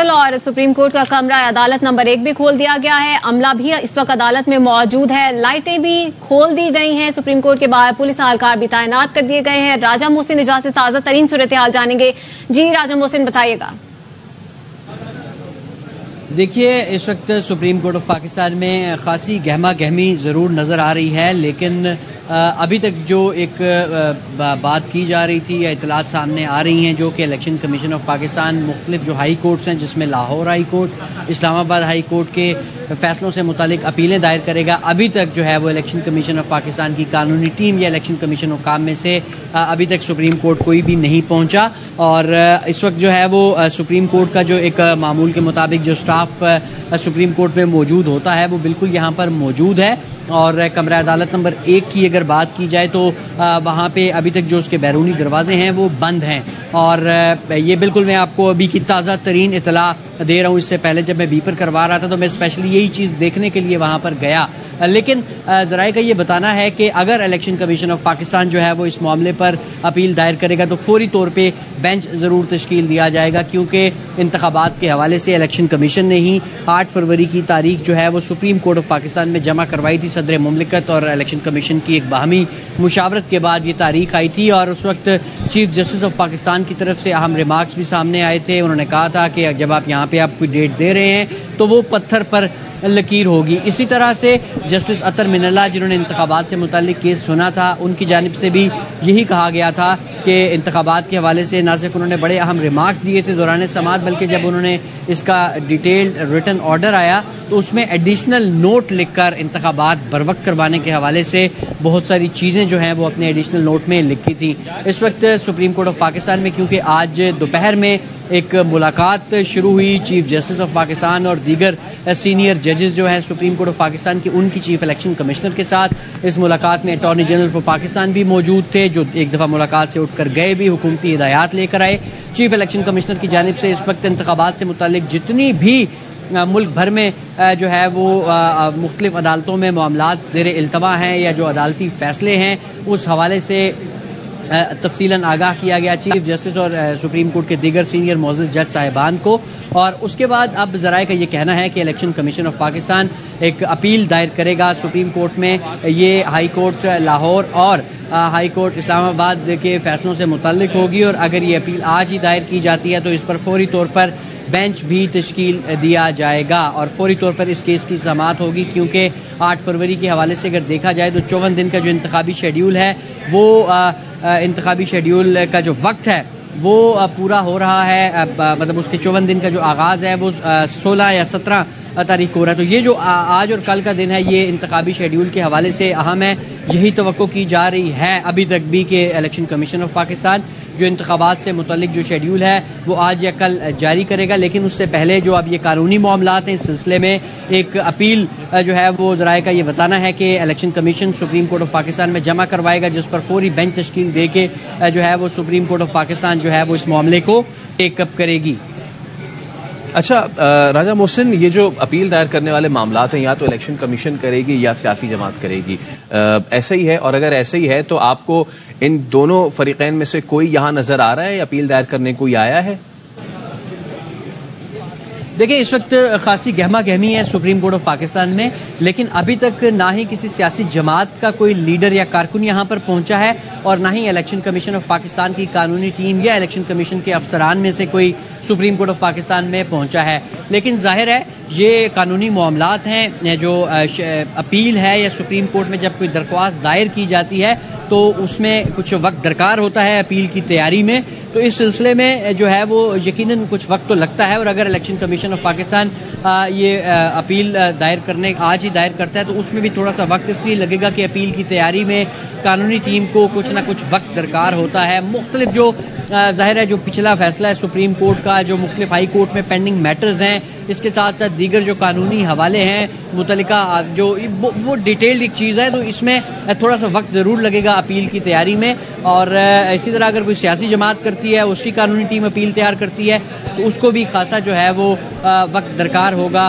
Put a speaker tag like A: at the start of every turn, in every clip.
A: फैसल और supreme court का कमरा अदालत नंबर 1 भी खोल दिया गया है। अमला भी इस वक्त अदालत में मौजूद है। लाइटें भी खोल दी गई हैं। सुप्रीम कोर्ट के बाहर पुलिस एहलकार भी तैनात कर दिए गए हैं। राजा मोहसिन इजाज से ताजा तरीन सूरत हाल जानेंगे। जी राजा मोहसिन, बताइएगा।
B: देखिए, इस वक्त सुप्रीम कोर्ट ऑफ पाकिस्तान में खासी गहमा गहमी ज़रूर नज़र आ रही है, लेकिन अभी तक जो एक बात की जा रही थी या इतलात सामने आ रही हैं जो कि इलेक्शन कमीशन ऑफ पाकिस्तान मुख्तलिफ जो हाई कोर्ट्स हैं, जिसमें Lahore high court, Islamabad high court के फैसलों से मुतालिक अपीलें दायर करेगा। अभी तक जो है वो इलेक्शन कमीशन ऑफ पाकिस्तान की कानूनी टीम या इलेक्शन कमीशन ऑफ काम में से अभी तक सुप्रीम कोर्ट कोई भी नहीं पहुंचा। और इस वक्त जो है वो सुप्रीम कोर्ट का जो एक मामूल के मुताबिक जो स्टाफ सुप्रीम कोर्ट में मौजूद होता है वो बिल्कुल यहाँ पर मौजूद है। और कमरा अदालत नंबर 1 की अगर बात की जाए तो वहाँ पे अभी तक जो उसके बैरूनी दरवाजे हैं वो बंद हैं। और ये बिल्कुल मैं आपको अभी की ताज़ा तरीन इतला दे रहा हूँ। इससे पहले जब मैं बीपर करवा रहा था तो मैं स्पेशली यही चीज़ देखने के लिए वहाँ पर गया, लेकिन ज़राए का ये बताना है कि अगर इलेक्शन कमीशन ऑफ पाकिस्तान जो है वो इस मामले पर अपील दायर करेगा तो फौरी तौर पे बेंच ज़रूर तश्कील दिया जाएगा, क्योंकि इंतखाबात के हवाले से इलेक्शन कमीशन ने ही 8 फरवरी की तारीख जो है वो सुप्रीम कोर्ट ऑफ पाकिस्तान में जमा करवाई थी। सदर मुमलिकत और इलेक्शन कमीशन की एक बाहमी मुशावरत के बाद ये तारीख आई थी और उस वक्त चीफ जस्टिस ऑफ पाकिस्तान की तरफ से अहम रिमार्क्स भी सामने आए थे। उन्होंने कहा था कि जब आप यहाँ पे आप कोई डेट दे रहे हैं तो वो पत्थर पर लकीर होगी। इसी तरह से जस्टिस अतर मिनल्ला, जिन्होंने इंतखाबात से मुतालिक केस सुना था, उनकी जानिब से भी यही कहा गया था कि इंतखाबात के हवाले से ना सिर्फ उन्होंने बड़े अहम रिमार्क्स दिए थे दौरान समाअत, बल्कि जब उन्होंने इसका डिटेल्ड रिटन ऑर्डर आया तो उसमें एडिशनल नोट लिखकर इंतखाबात बरवक्त करवाने के हवाले से बहुत सारी चीज़ें जो हैं वो अपने एडिशनल नोट में लिखी थी। इस वक्त सुप्रीम कोर्ट ऑफ पाकिस्तान में क्योंकि आज दोपहर में एक मुलाकात शुरू हुई चीफ जस्टिस ऑफ पाकिस्तान और दीगर सीनियर जजेस जो हैं सुप्रीम कोर्ट ऑफ पाकिस्तान की, उनकी चीफ इलेक्शन कमिश्नर के साथ। इस मुलाकात में अटॉर्नी जनरल फॉर पाकिस्तान भी मौजूद थे, जो एक दफ़ा मुलाकात से उठकर गए भी, हुकूमती हिदायत लेकर आए। चीफ इलेक्शन कमिश्नर की जानिब से इस वक्त इंतखाबात से मुतालिक जितनी भी मुल्क भर में जो है वो मुख्तलिफ अदालतों में मामलात ज़ेर इल्तवा हैं या जो अदालती फ़ैसले हैं, उस हवाले से तफसीलन आगाह किया गया चीफ जस्टिस और सुप्रीम कोर्ट के दीगर सीनियर मोअज़्ज़ज़ जज साहिबान को। और उसके बाद अब ज़राए का ये कहना है कि इलेक्शन कमीशन ऑफ पाकिस्तान एक अपील दायर करेगा सुप्रीम कोर्ट में। ये हाई कोर्ट लाहौर और हाई कोर्ट इस्लामाबाद के फैसलों से मुतल्लिक होगी और अगर ये अपील आज ही दायर की जाती है तो इस पर फौरी तौर पर बेंच भी तश्कील दिया जाएगा और फौरी तौर पर इस केस की समाअत होगी, क्योंकि 8 फरवरी के हवाले से अगर देखा जाए तो 54 दिन का जो इंतखाबी शेड्यूल है वो इंतखाबी शेड्यूल का जो वक्त है वो पूरा हो रहा है। मतलब उसके 54 दिन का जो आगाज़ है वो 16 या 17 तारीख को हो रहा है। तो ये जो आज और कल का दिन है ये इंतखाबी शेड्यूल के हवाले से अहम है। यही तवक्को की जा रही है अभी तक भी कि इलेक्शन कमीशन ऑफ पाकिस्तान जो इंतखाबात से मुतल्लिक जो शेड्यूल है वो आज या कल जारी करेगा, लेकिन उससे पहले जो अब ये कानूनी मामलात हैं इस सिलसिले में एक अपील जो है वो ज़राए का ये बताना है कि election commission supreme court of Pakistan में जमा करवाएगा, जिस पर फौरी बेंच तश्कील दे के जो है वो सुप्रीम कोर्ट ऑफ पाकिस्तान जो है वो इस मामले को टेकअप करेगी।
C: अच्छा राजा मोहसिन, ये जो अपील दायर करने वाले मामलात हैं या तो इलेक्शन कमीशन करेगी या सियासी जमात करेगी, ऐसा ही है? और अगर ऐसा ही है तो आपको इन दोनों फरीकैन में से कोई यहाँ नजर आ रहा है, अपील दायर करने कोई आया है?
B: देखिए, इस वक्त खासी गहमा गहमी है सुप्रीम कोर्ट ऑफ पाकिस्तान में, लेकिन अभी तक ना ही किसी सियासी जमात का कोई लीडर या कारकुन यहाँ पर पहुंचा है और ना ही इलेक्शन कमीशन ऑफ पाकिस्तान की कानूनी टीम या इलेक्शन कमीशन के अफसरान में से कोई सुप्रीम कोर्ट ऑफ पाकिस्तान में पहुंचा है। लेकिन जाहिर है ये कानूनी मामलात हैं, जो अपील है या सुप्रीम कोर्ट में जब कोई दरख्वास्त दायर की जाती है तो उसमें कुछ वक्त दरकार होता है अपील की तैयारी में। तो इस सिलसिले में जो है वो यकीनन कुछ वक्त तो लगता है और अगर इलेक्शन कमीशन ऑफ पाकिस्तान ये अपील दायर करने आज ही दायर करता है तो उसमें भी थोड़ा सा वक्त इसलिए लगेगा कि अपील की तैयारी में कानूनी टीम को कुछ ना कुछ वक्त दरकार होता है। मुख्तलिफ जो जाहिर है जो पिछला फैसला है सुप्रीम कोर्ट का, जो मुख्तलिफ हाई कोर्ट में पेंडिंग मैटर्स हैं, इसके साथ साथ दीगर जो कानूनी हवाले हैं मुतल्लिका जो वो डिटेल्ड एक चीज़ है, तो इसमें थोड़ा सा वक्त ज़रूर लगेगा अपील की तैयारी में। और इसी तरह अगर कोई सियासी जमात करती है, उसकी कानूनी टीम अपील तैयार करती है तो उसको भी खासा जो है वो वक्त दरकार होगा।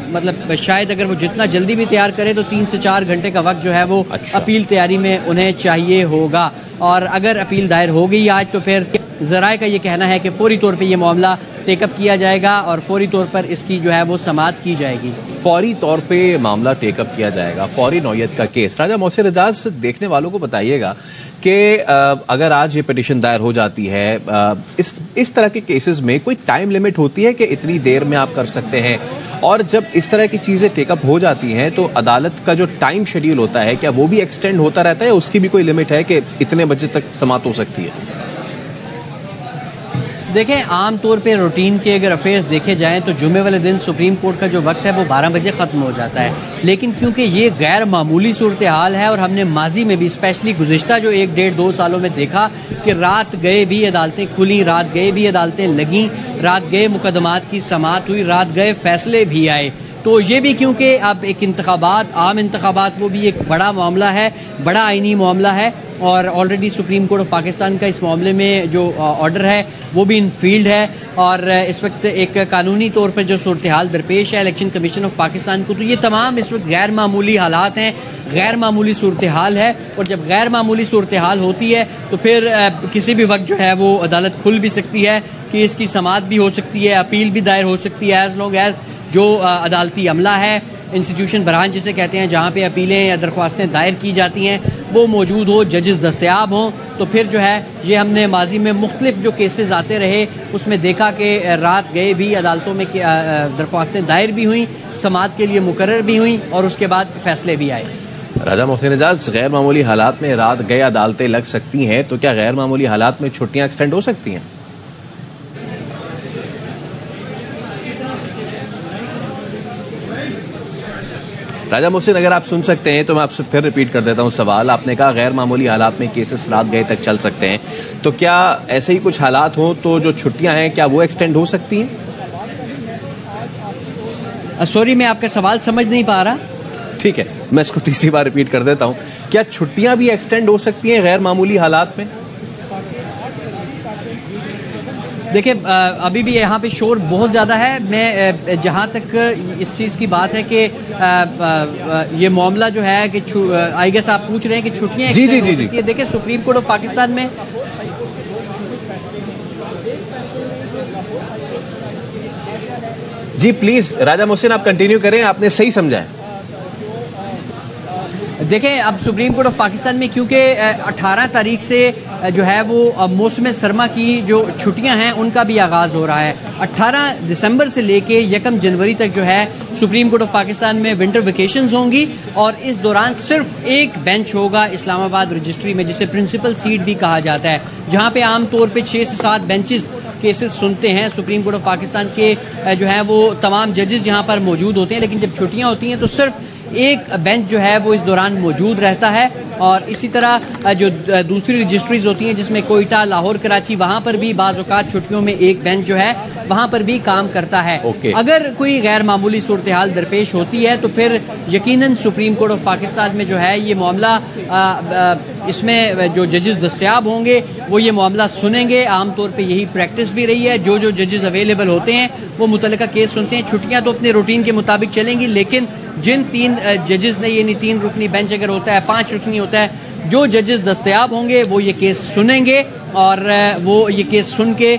B: मतलब शायद अगर वो जितना जल्दी भी तैयार करे तो 3 से 4 घंटे का वक्त जो है वो अपील तैयारी में उन्हें चाहिए होगा। और अगर अपील दायर हो गई आज तो फिर ज़राए का ये कहना है कि फौरी तौर पे ये मामला टेकअप किया जाएगा और फौरी तौर पर इसकी जो है वो समाअत की जाएगी।
C: फौरी तौर पे मामला टेकअप किया जाएगा, फौरी नौयत का केस। राजा मोहसिन एजाज, देखने वालों को बताइएगा कि अगर आज ये पिटीशन दायर हो जाती है, इस तरह के केसेस में कोई टाइम लिमिट होती है कि इतनी देर में आप कर सकते हैं? और जब इस तरह की चीजें टेकअप हो जाती हैं तो अदालत का जो टाइम शेड्यूल होता है, क्या वो भी एक्सटेंड होता रहता है? उसकी भी कोई लिमिट है कि इतने बजे तक समाप्त हो सकती है?
B: देखें, आमतौर पे रूटीन के अगर अफेयर्स देखे जाएं तो जुमे वाले दिन सुप्रीम कोर्ट का जो वक्त है वो 12 बजे ख़त्म हो जाता है। लेकिन क्योंकि ये गैर मामूली सूरत हाल है और हमने माजी में भी स्पेशली गुज़िश्ता जो 1-1.5-2 सालों में देखा कि रात गए भी अदालतें खुली, रात गए भी अदालतें लगीं, रात गए मुकदमात की समाअत हुई, रात गए फैसले भी आए। तो ये भी क्योंकि अब एक इंतखाबात, आम इंतखाबात, वो भी एक बड़ा मामला है, बड़ा आईनी मामला है और already supreme court of Pakistan का इस मामले में जो ऑर्डर है वो भी इन फील्ड है और इस वक्त एक कानूनी तौर पर जो सूरत हाल दरपेश है इलेक्शन कमीशन ऑफ पाकिस्तान को, तो ये तमाम इस वक्त गैर मामूली हालात हैं, गैर मामूली सूरत हाल है। और जब गैर मामूली सूरत हाल होती है तो फिर किसी भी वक्त जो है वो अदालत खुल भी सकती है कि इसकी समाअत भी हो सकती है, अपील भी दायर हो सकती है, एज लॉन्ग एज जो अदालती अमला है, इंस्टीट्यूशन बरान जिसे कहते हैं, जहाँ पे अपीलें या दरख्वास्तें दायर की जाती हैं वो मौजूद हो, जजेस दस्तयाब हों, तो फिर जो है ये हमने माजी में मुख्तलिफ जो केसेस आते रहे उसमें देखा कि रात गए भी अदालतों में दरख्वास्तें दायर भी हुई, समाअत के लिए मुकर्रर भी हुई और उसके बाद फैसले भी आए।
C: राजा मोहसिन एजाज, गैर मामूली हालात में रात गए अदालतें लग सकती हैं, तो क्या गैर मामूली हालात में छुट्टियां एक्सटेंड हो सकती हैं? राजा मोहसिन, अगर आप सुन सकते हैं तो मैं आपसे फिर रिपीट कर देता हूं सवाल। आपने कहा गैर मामूली हालात में केसेस रात गए तक चल सकते हैं, तो क्या ऐसे ही कुछ हालात हों तो जो छुट्टियां हैं क्या वो एक्सटेंड हो सकती हैं?
B: सॉरी, मैं आपका सवाल समझ नहीं पा रहा।
C: ठीक है, मैं इसको तीसरी बार रिपीट कर देता हूं। क्या छुट्टियां भी एक्सटेंड हो सकती हैं गैर मामूली हालात में?
B: देखिए, अभी भी यहाँ पे शोर बहुत ज़्यादा है। मैं जहाँ तक इस चीज़ की बात है कि ये मामला जो है कि आई गेस आप पूछ रहे हैं कि छुट्टियाँ
C: जी जी जी जी,
B: देखिए सुप्रीम कोर्ट ऑफ पाकिस्तान में
C: जी प्लीज राजा मोहसिन आप कंटिन्यू करें, आपने सही समझा है।
B: देखें, अब सुप्रीम कोर्ट ऑफ पाकिस्तान में क्योंकि 18 तारीख से जो है वो मौसम सरमा की जो छुट्टियां हैं उनका भी आगाज़ हो रहा है। 18 दिसंबर से लेके 1 जनवरी तक जो है सुप्रीम कोर्ट ऑफ पाकिस्तान में विंटर वेकेशंस होंगी और इस दौरान सिर्फ एक बेंच होगा इस्लामाबाद रजिस्ट्री में, जिसे प्रिंसिपल सीट भी कहा जाता है, जहाँ पे आमतौर पर 6 से 7 बेंचेस केसेस सुनते हैं। सुप्रीम कोर्ट ऑफ पाकिस्तान के जो है वो तमाम जजेस यहाँ पर मौजूद होते हैं, लेकिन जब छुट्टियाँ होती हैं तो सिर्फ एक बेंच जो है वो इस दौरान मौजूद रहता है। और इसी तरह जो दूसरी रजिस्ट्रीज होती हैं जिसमें कोयटा, लाहौर, कराची, वहाँ पर भी बाज़ औक़ात छुट्टियों में एक बेंच जो है वहाँ पर भी काम करता है। अगर कोई गैर मामूली सूरत हाल दरपेश होती है तो फिर यकीनन सुप्रीम कोर्ट ऑफ पाकिस्तान में जो है ये मामला इसमें जो जजेस दस्तयाब होंगे वो ये मामला सुनेंगे। आमतौर पे यही प्रैक्टिस भी रही है, जो जजेस अवेलेबल होते हैं वो मुतल्लिका केस सुनते हैं। छुट्टियाँ तो अपने रूटीन के मुताबिक चलेंगी, लेकिन जिन 3 जजेस ने, यानी 3 रुकनी बेंच अगर होता है, 5 रुकनी होता है, जो जजेस दस्तयाब होंगे वो ये केस सुनेंगे और वो ये केस सुन के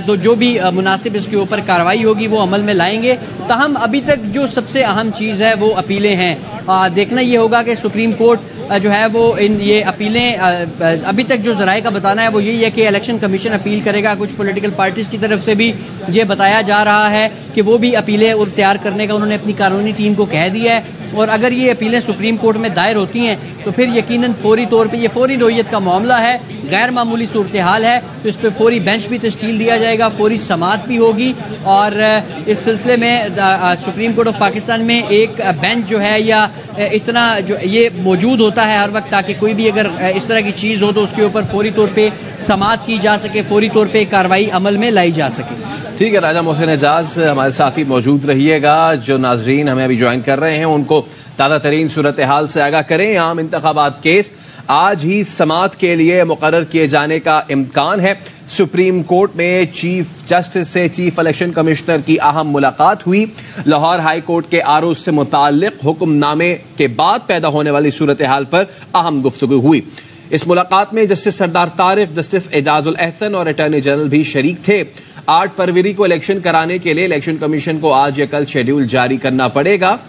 B: तो जो भी मुनासिब इसके ऊपर कार्रवाई होगी वो अमल में लाएंगे। ताहम अभी तक जो सबसे अहम चीज़ है वो अपीलें हैं। देखना ये होगा कि सुप्रीम कोर्ट जो है वो इन ये अपीलें, अभी तक जो ज़राए का बताना है वो यही है कि इलेक्शन कमीशन अपील करेगा। कुछ पॉलिटिकल पार्टीज़ की तरफ से भी ये बताया जा रहा है कि वो भी अपीलें तैयार करने का उन्होंने अपनी कानूनी टीम को कह दिया है। और अगर ये अपीलें सुप्रीम कोर्ट में दायर होती हैं तो फिर यकीनन फौरी तौर पे ये फौरी नौयत का मामला है, गैर मामूली सूरत हाल है, तो इस पर फौरी बेंच भी तश्कील दिया जाएगा, फौरी समाअत भी होगी। और इस सिलसिले में सुप्रीम कोर्ट ऑफ पाकिस्तान में एक बेंच जो है या इतना जो ये मौजूद होता है हर वक्त, ताकि कोई भी अगर इस तरह की चीज़ हो तो उसके ऊपर फौरी तौर पर समाअत की जा सके, फौरी तौर पर कार्रवाई अमल में लाई जा सके।
C: ठीक है, राजा मोहसिन एजाज हमारे साथ मौजूद रहिएगा। जो नाजरीन हमें अभी ज्वाइन कर रहे हैं उनको ताज़ा तरीन सूरत हाल से आगाह करें। आम इंतखाबात केस आज ही समाअत के लिए मुकर्रर किए जाने का इम्कान है। सुप्रीम कोर्ट में चीफ जस्टिस से चीफ इलेक्शन कमिश्नर की अहम मुलाकात हुई। लाहौर हाई कोर्ट के आरोज से मुताल्लिक हुक्मनामे के बाद पैदा होने वाली सूरत हाल पर अहम गुफ्तगू हुई। इस मुलाकात में जस्टिस सरदार तारिक, जस्टिस एजाजुल एहसन और अटॉर्नी जनरल भी शरीक थे। 8 फरवरी को इलेक्शन कराने के लिए इलेक्शन कमीशन को आज या कल शेड्यूल जारी करना पड़ेगा।